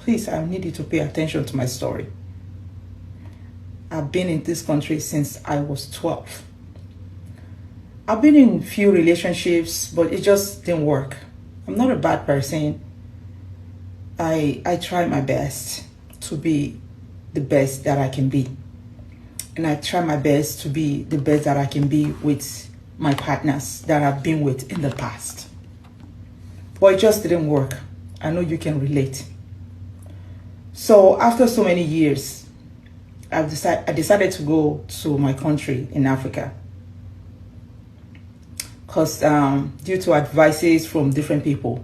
please, I need you to pay attention to my story. I've been in this country since I was 12. I've been in few relationships, but it just didn't work. I'm not a bad person. I try my best to be the best that I can be. And I try my best to be the best that I can be with my partners that I've been with in the past. But it just didn't work. I know you can relate. So after so many years, I decided to go to my country in Africa. Because due to advices from different people,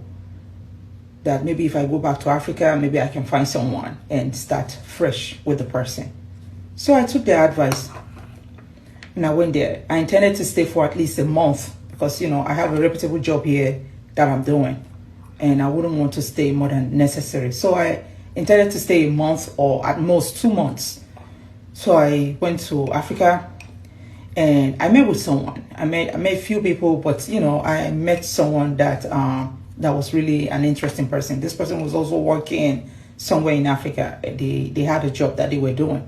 that maybe if I go back to Africa, maybe I can find someone and start fresh with the person. So I took their advice and I went there. I intended to stay for at least a month because, you know, I have a reputable job here that I'm doing and I wouldn't want to stay more than necessary. So I intended to stay a month or at most 2 months. So I went to Africa and I met with someone. I met a few people, but, you know, I met someone that that was really an interesting person. This person was also working somewhere in Africa. They had a job that they were doing.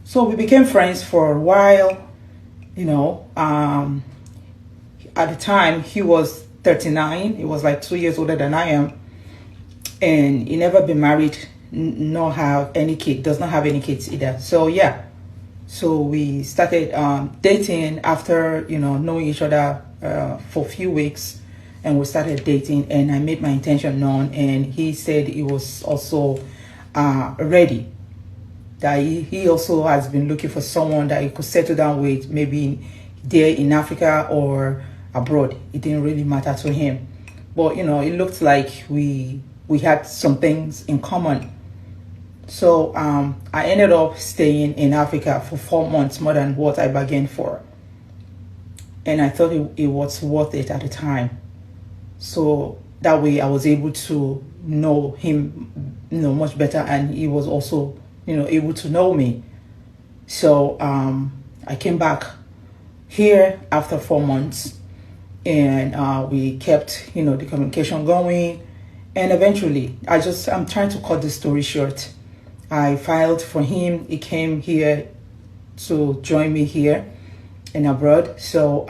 So we became friends for a while, you know. At the time, he was 39. He was like 2 years older than I am. And he never been married, nor have any kid, does not have any kids either. So yeah. So we started dating after, you know, knowing each other for a few weeks. And we started dating and I made my intention known. And he said he was also ready. That he also has been looking for someone that he could settle down with, maybe there in Africa or abroad. It didn't really matter to him. But, you know, it looked like we had some things in common. So I ended up staying in Africa for 4 months, more than what I bargained for. And I thought it was worth it at the time. So that way I was able to know him, you know, much better. And he was also, you know, able to know me. So I came back here after 4 months and we kept, you know, the communication going. And eventually I'm trying to cut this story short. I filed for him. He came here to join me here in abroad. So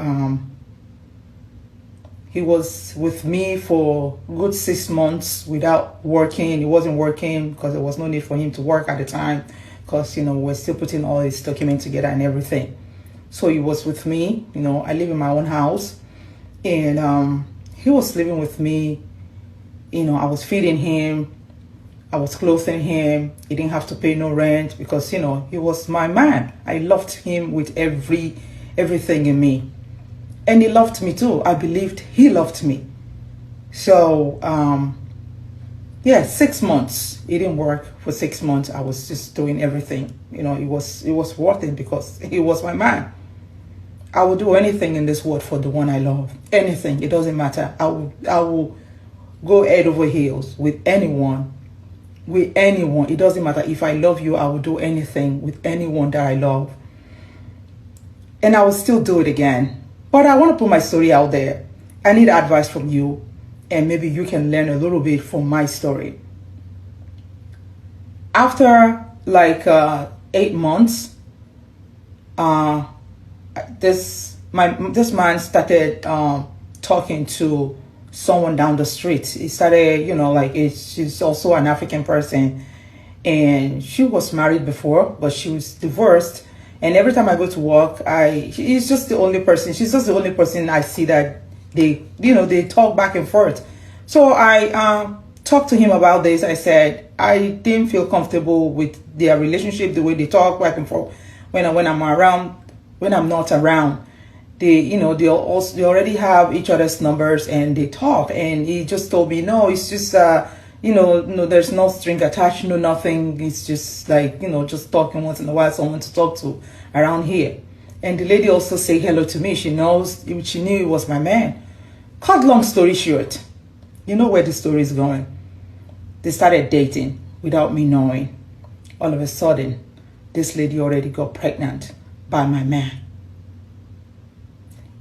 he was with me for a good 6 months without working. He wasn't working because there was no need for him to work at the time because, you know, we're still putting all his documents together and everything. So he was with me. You know, I live in my own house and he was living with me. You know, I was feeding him. I was clothing him. He didn't have to pay no rent because, you know, he was my man. I loved him with everything in me. And he loved me too. I believed he loved me. So, yeah, 6 months. It didn't work for 6 months. I was just doing everything. You know, it was worth it because he was my man. I would do anything in this world for the one I love. Anything. It doesn't matter. I will go head over heels with anyone. With anyone. It doesn't matter. If I love you, I will do anything with anyone that I love. And I will still do it again. But I want to put my story out there. I need advice from you. And maybe you can learn a little bit from my story. After like 8 months, this man started talking to someone down the street. He started, you know, like she's also an African person. And she was married before, but she was divorced. And every time I go to work, she's just the only person. She's just the only person I see that they talk back and forth. So I talked to him about this. I said I didn't feel comfortable with their relationship, the way they talk back and forth. When I'm not around, they already have each other's numbers and they talk. And he just told me, no, it's just no, there's no string attached, no nothing. It's just like, just talking once in a while, someone to talk to around here. And the lady also say hello to me. She knew it was my man. Cut long story short, you know where the story is going. They started dating without me knowing. All of a sudden, this lady already got pregnant by my man.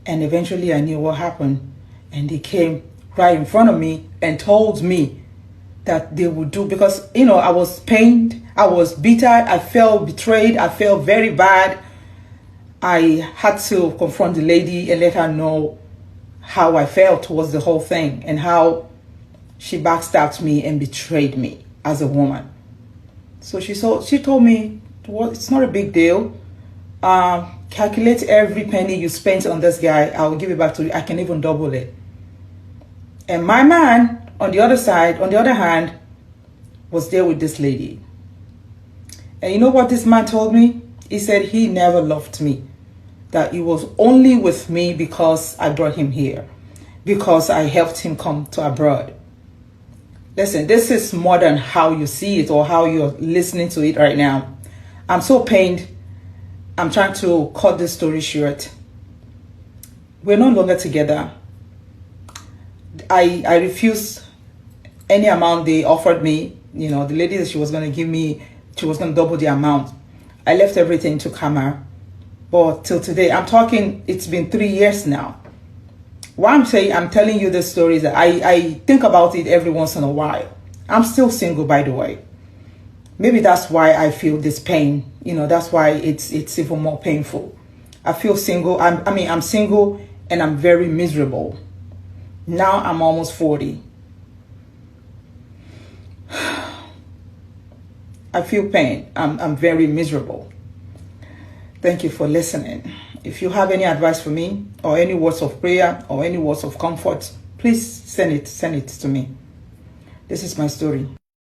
And eventually I knew what happened. And he came right in front of me and told me that they would do, because I was pained, I was bitter, I felt betrayed, I felt very bad. I had to confront the lady and let her know how I felt towards the whole thing and how she backstabbed me and betrayed me as a woman. So she told me, well, it's not a big deal. Calculate every penny you spent on this guy. I will give it back to you. I can even double it. And my man, on the other hand, was there with this lady. And you know what this man told me? He said he never loved me. That he was only with me because I brought him here. Because I helped him come to abroad. Listen, this is more than how you see it or how you're listening to it right now. I'm so pained. I'm trying to cut this story short. We're no longer together. I refused any amount they offered me. The lady that she was going to give me, she was going to double the amount. I left everything to come her. But till today, I'm talking, it's been 3 years now. Why I'm telling you this story is that I think about it every once in a while. I'm still single, by the way. Maybe that's why I feel this pain. That's why it's even more painful. I feel single. I'm single and I'm very miserable. Now I'm almost 40. I feel pain. I'm very miserable. Thank you for listening. If you have any advice for me or any words of prayer or any words of comfort, please send it to me. This is my story.